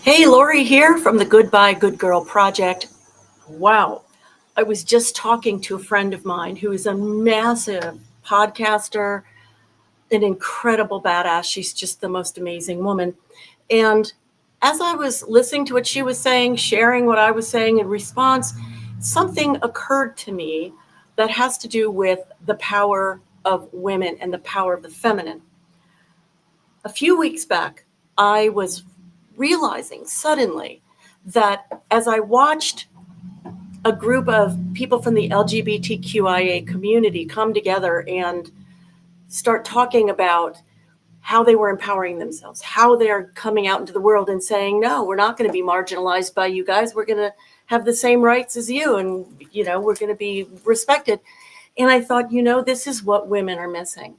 Hey, Lori here from the Goodbye Good Girl Project. Wow. I was just talking to a friend of mine who is a massive podcaster, an incredible badass. She's just the most amazing woman. And as I was listening to what she was saying, sharing what I was saying in response, something occurred to me that has to do with the power of women and the power of the feminine. A few weeks back, I was realizing suddenly that as I watched a group of people from the LGBTQIA community come together and start talking about how they were empowering themselves, how they're coming out into the world and saying, no, we're not going to be marginalized by you guys. We're going to have the same rights as you. And, we're going to be respected. And I thought, this is what women are missing.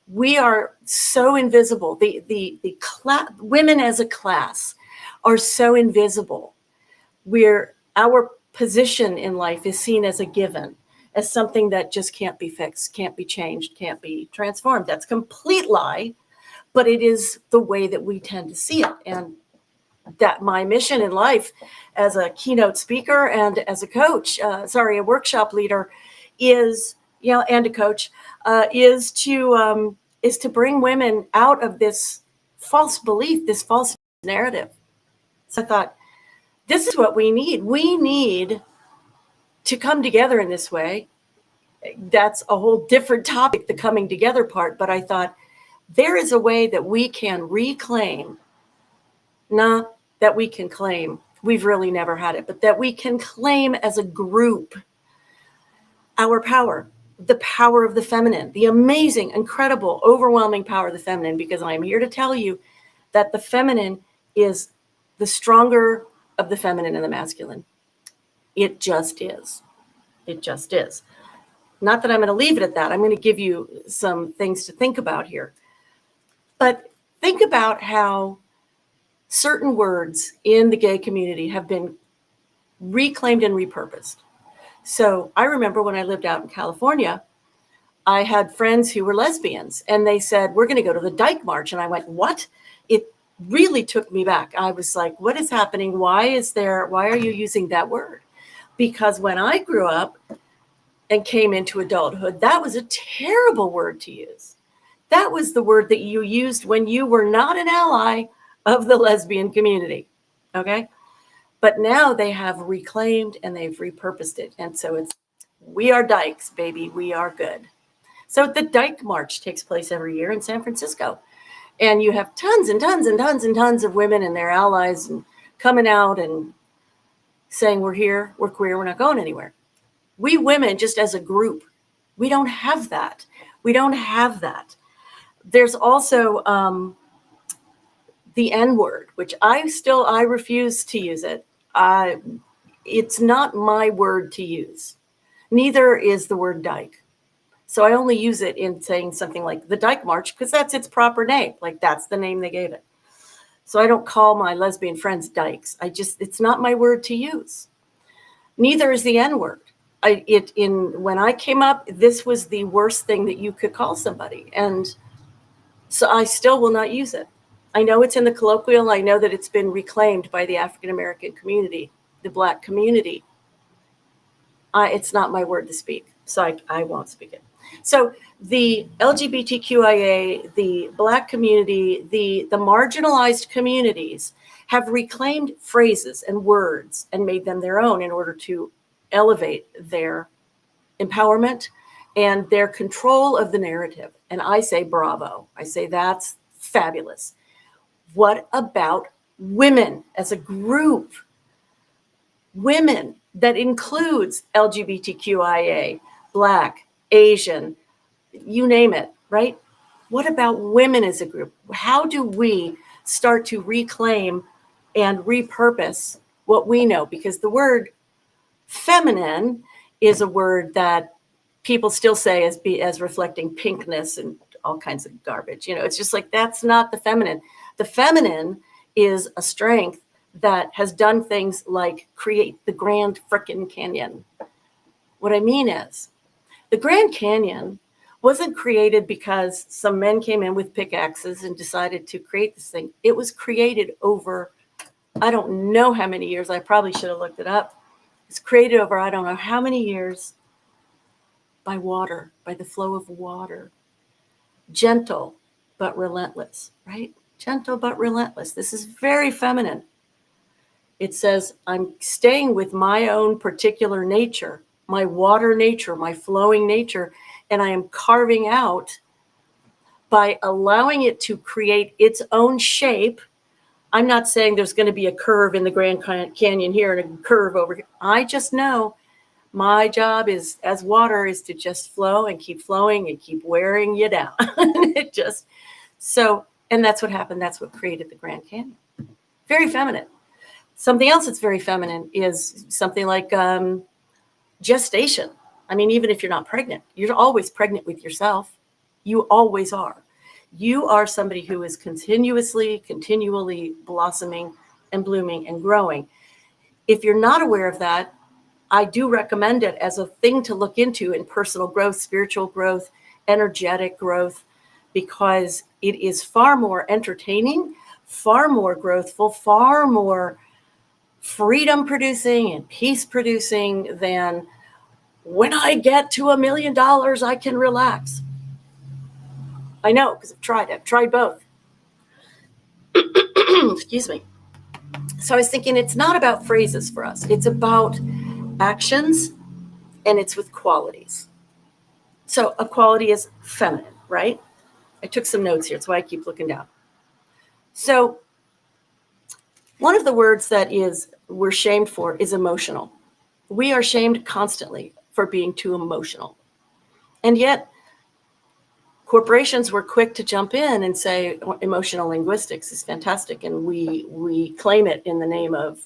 We are so invisible. Women as a class are so invisible. Our position in life is seen as a given, as something that just can't be fixed, can't be changed, can't be transformed. That's a complete lie, but it is the way that we tend to see it. And that my mission in life as a keynote speaker and as a coach, a workshop leader is, and a coach, is to bring women out of this false belief, this false narrative. So I thought, this is what we need. We need to come together in this way. That's a whole different topic, the coming together part. But I thought, there is a way that we can reclaim, not that we can claim, we've really never had it, but that we can claim as a group our power, the power of the feminine, the amazing, incredible, overwhelming power of the feminine, because I'm here to tell you that the feminine is the stronger of the feminine and the masculine. It just is. It just is. Not that I'm going to leave it at that. I'm going to give you some things to think about here. But think about how certain words in the gay community have been reclaimed and repurposed. So I remember when I lived out in California, I had friends who were lesbians, and they said, we're going to go to the Dyke March. And I went, what? It really took me back. I was like, what is happening? Why are you using that word? Because when I grew up and came into adulthood, that was a terrible word to use. That was the word that you used when you were not an ally of the lesbian community. Okay. But now they have reclaimed and they've repurposed it. And so we are dykes, baby. We are good. So the Dyke March takes place every year in San Francisco. And you have tons and tons and tons and tons of women and their allies and coming out and saying, we're here, we're queer, we're not going anywhere. We women, just as a group, we don't have that. We don't have that. There's also the N word, which I refuse to use it. It's not my word to use. Neither is the word dyke. So I only use it in saying something like the Dyke March because that's its proper name. Like that's the name they gave it. So I don't call my lesbian friends dykes. It's not my word to use. Neither is the N word. When I came up, this was the worst thing that you could call somebody. And so I still will not use it. I know it's in the colloquial. I know that it's been reclaimed by the African-American community, the Black community. It's not my word to speak. So I won't speak it. So the LGBTQIA, the Black community, the marginalized communities have reclaimed phrases and words and made them their own in order to elevate their empowerment and their control of the narrative. And I say bravo. I say that's fabulous. What about women as a group? Women that includes LGBTQIA, Black, Asian, you name it, right? What about women as a group? How do we start to reclaim and repurpose what we know? Because the word feminine is a word that people still say as reflecting pinkness and all kinds of garbage. It's just like, that's not the feminine. The feminine is a strength that has done things like create the Grand frickin' Canyon. What I mean is, the Grand Canyon wasn't created because some men came in with pickaxes and decided to create this thing. It was created over I don't know how many years. I probably should have looked it up. It's created over I don't know how many years by water, by the flow of water. Gentle but relentless, right? Gentle but relentless. This is very feminine. It says, I'm staying with my own particular nature, my water nature, my flowing nature, and I am carving out by allowing it to create its own shape. I'm not saying there's going to be a curve in the Grand Canyon here and a curve over here. I just know my job is, as water, is to just flow and keep flowing and keep wearing you down. It just, so, and that's what happened. That's what created the Grand Canyon. Very feminine. Something else that's very feminine is something like gestation. I mean, even if you're not pregnant, you're always pregnant with yourself. You always are. You are somebody who is continually blossoming and blooming and growing. If you're not aware of that, I do recommend it as a thing to look into in personal growth, spiritual growth, energetic growth, because it is far more entertaining, far more growthful, far more freedom producing and peace producing than when I get to $1 million, I can relax. I know, because I've tried both. Excuse me. So I was thinking it's not about phrases for us. It's about actions, and it's with qualities. So a quality is feminine, right? I took some notes here. That's why I keep looking down. So one of the words that we're shamed for is emotional. We are shamed constantly for being too emotional. And yet corporations were quick to jump in and say emotional linguistics is fantastic. And we claim it in the name of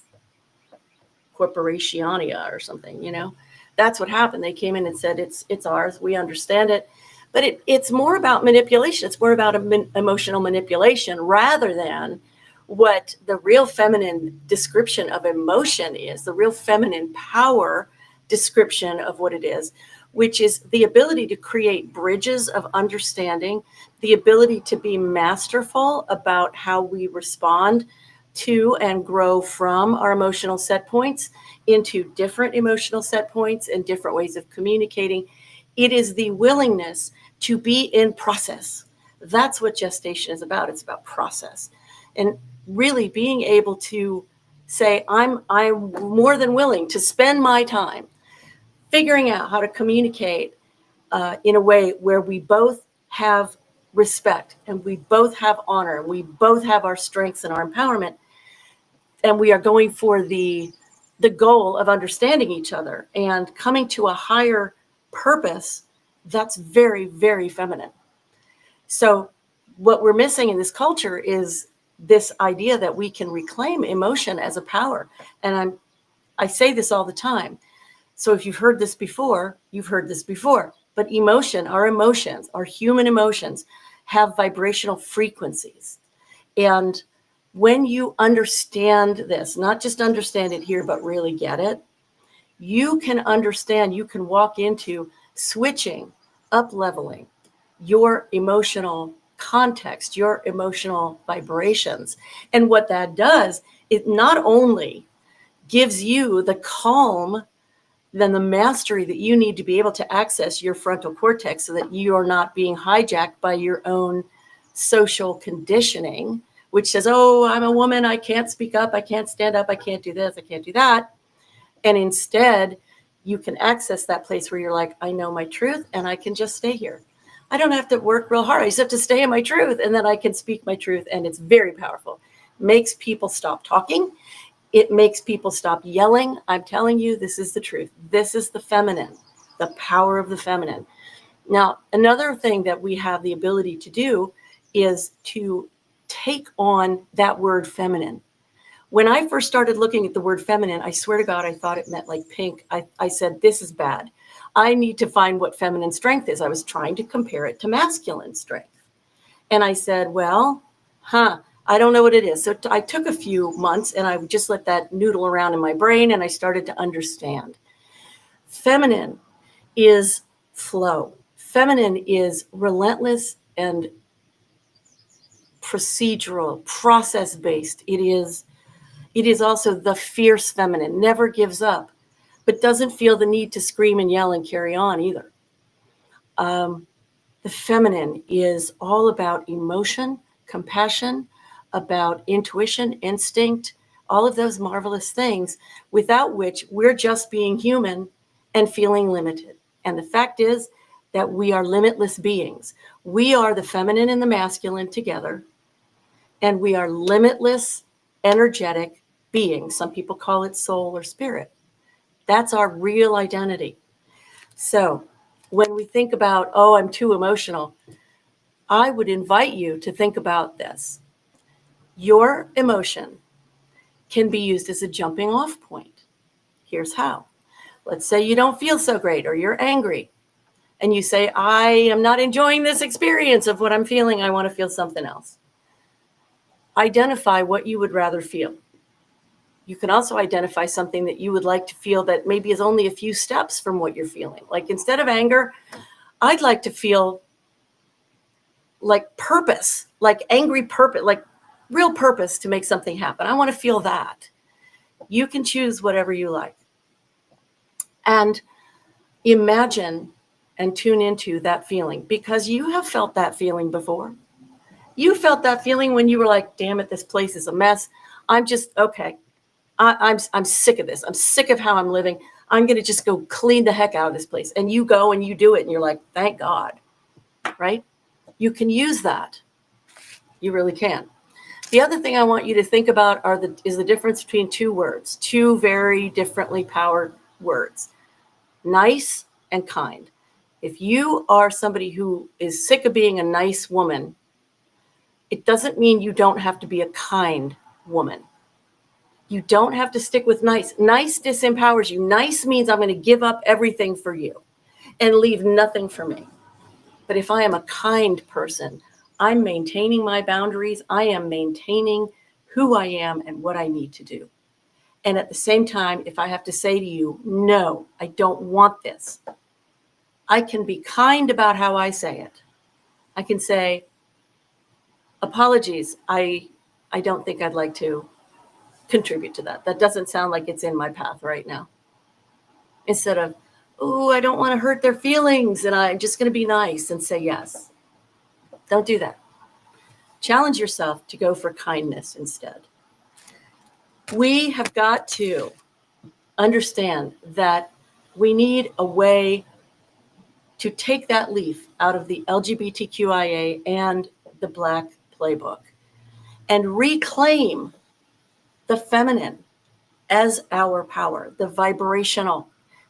corporatiania or something, you know. That's what happened. They came in and said, it's ours. We understand it. But it's more about manipulation. It's more about emotional manipulation rather than what the real feminine description of emotion is, the real feminine power description of what it is, which is the ability to create bridges of understanding, the ability to be masterful about how we respond to and grow from our emotional set points into different emotional set points and different ways of communicating. It is the willingness to be in process. That's what gestation is about. It's about process. And really being able to say, I'm more than willing to spend my time figuring out how to communicate in a way where we both have respect and we both have honor and we both have our strengths and our empowerment, and we are going for the goal of understanding each other and coming to a higher purpose. That's very, very feminine. So what we're missing in this culture is this idea that we can reclaim emotion as a power. And I say this all the time. So if you've heard this before, you've heard this before. But emotion, our emotions, our human emotions, have vibrational frequencies. And when you understand this, not just understand it here, but really get it, you can understand, you can walk into switching, up-leveling your emotional context, your emotional vibrations. And what that does, it not only gives you the calm, then the mastery that you need to be able to access your frontal cortex so that you are not being hijacked by your own social conditioning, which says, oh, I'm a woman, I can't speak up, I can't stand up, I can't do this, I can't do that. And instead, you can access that place where you're like, I know my truth and I can just stay here. I don't have to work real hard. I just have to stay in my truth, and then I can speak my truth. And it's very powerful. Makes people stop talking. It makes people stop yelling. I'm telling you, this is the truth. This is the feminine, the power of the feminine. Now, another thing that we have the ability to do is to take on that word feminine. When I first started looking at the word feminine, I swear to God, I thought it meant like pink. I said, this is bad. I need to find what feminine strength is. I was trying to compare it to masculine strength. And I said, well, I don't know what it is. So I took a few months and I just let that noodle around in my brain, and I started to understand. Feminine is flow. Feminine is relentless and procedural, process-based. It is It is also the fierce feminine, never gives up, but doesn't feel the need to scream and yell and carry on either. The feminine is all about emotion, compassion, about intuition, instinct, all of those marvelous things, without which we're just being human and feeling limited. And the fact is that we are limitless beings. We are the feminine and the masculine together, and we are limitless, energetic beings. Some people call it soul or spirit. That's our real identity. So when we think about, oh, I'm too emotional, I would invite you to think about this. Your emotion can be used as a jumping off point. Here's how. Let's say you don't feel so great or you're angry and you say, I am not enjoying this experience of what I'm feeling. I want to feel something else. Identify what you would rather feel. You can also identify something that you would like to feel that maybe is only a few steps from what you're feeling. Like instead of anger, I'd like to feel like purpose, like angry purpose, like real purpose to make something happen. I want to feel that. You can choose whatever you like. And imagine and tune into that feeling, because you have felt that feeling before. You felt that feeling when you were like, damn it, this place is a mess. I'm just, okay. I'm sick of this. I'm sick of how I'm living. I'm going to just go clean the heck out of this place. And you go and you do it and you're like, thank God, right? You can use that. You really can. The other thing I want you to think about is the difference between two words, two very differently powered words, nice and kind. If you are somebody who is sick of being a nice woman, it doesn't mean you don't have to be a kind woman. You don't have to stick with nice. Nice disempowers you. Nice means I'm going to give up everything for you and leave nothing for me. But if I am a kind person, I'm maintaining my boundaries. I am maintaining who I am and what I need to do. And at the same time, if I have to say to you, no, I don't want this, I can be kind about how I say it. I can say, apologies, I don't think I'd like to contribute to that. That doesn't sound like it's in my path right now. Instead of, oh, I don't want to hurt their feelings and I'm just going to be nice and say yes. Don't do that. Challenge yourself to go for kindness instead. We have got to understand that we need a way to take that leaf out of the LGBTQIA and the Black playbook and reclaim the feminine as our power, the vibrational,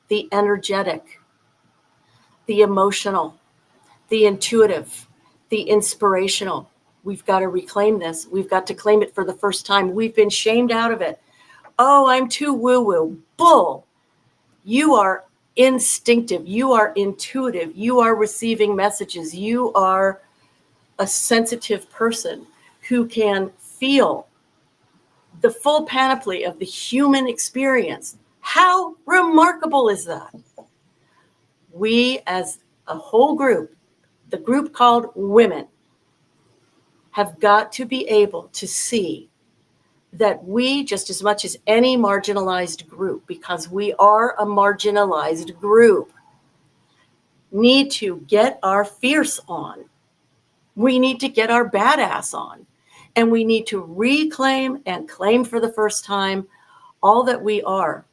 the energetic, the emotional, the intuitive, the inspirational. We've got to reclaim this. We've got to claim it for the first time. We've been shamed out of it. Oh, I'm too woo-woo. Bull. You are instinctive. You are intuitive. You are receiving messages. You are a sensitive person who can feel the full panoply of the human experience. How remarkable is that? We, as a whole group, the group called women, have got to be able to see that we, just as much as any marginalized group, because we are a marginalized group, need to get our fierce on. We need to get our badass on. And we need to reclaim and claim for the first time all that we are.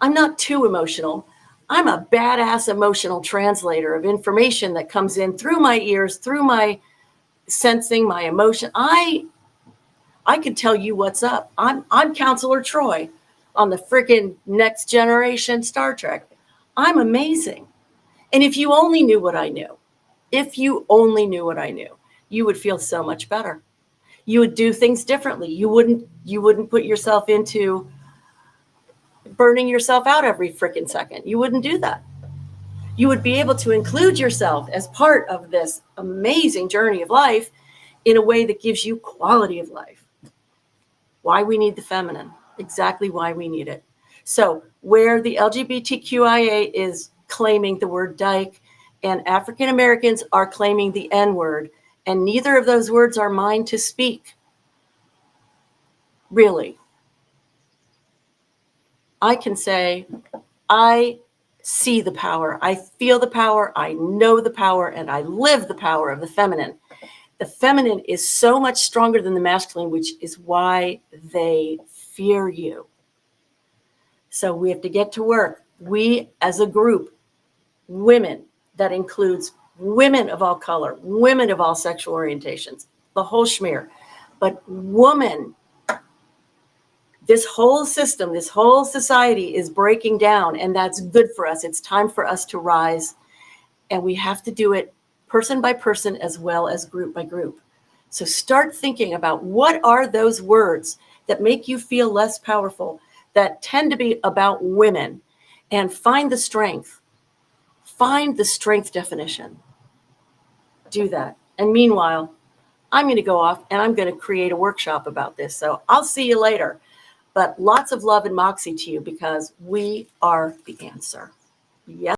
I'm not too emotional. I'm a badass emotional translator of information that comes in through my ears, through my sensing, my emotion. I can tell you what's up. I'm Counselor Troy on the freaking Next Generation Star Trek. I'm amazing. And if you only knew what I knew, you would feel so much better. You would do things differently. You wouldn't put yourself into burning yourself out every freaking second. You wouldn't do that. You would be able to include yourself as part of this amazing journey of life in a way that gives you quality of life. Why we need the feminine, exactly why we need it. So where the LGBTQIA is claiming the word dyke and African Americans are claiming the N word, and neither of those words are mine to speak. Really, I can say, I see the power, I feel the power, I know the power, and I live the power of the feminine. The feminine is so much stronger than the masculine, which is why they fear you. So we have to get to work. We, as a group, women, that includes women of all color, women of all sexual orientations, the whole schmear. But woman, this whole system, this whole society is breaking down, and that's good for us. It's time for us to rise, and we have to do it person by person as well as group by group. So start thinking about what are those words that make you feel less powerful, that tend to be about women, and find the strength. Find the strength definition. Do that. And meanwhile, I'm going to go off and I'm going to create a workshop about this. So I'll see you later. But lots of love and moxie to you, because we are the answer. Yes.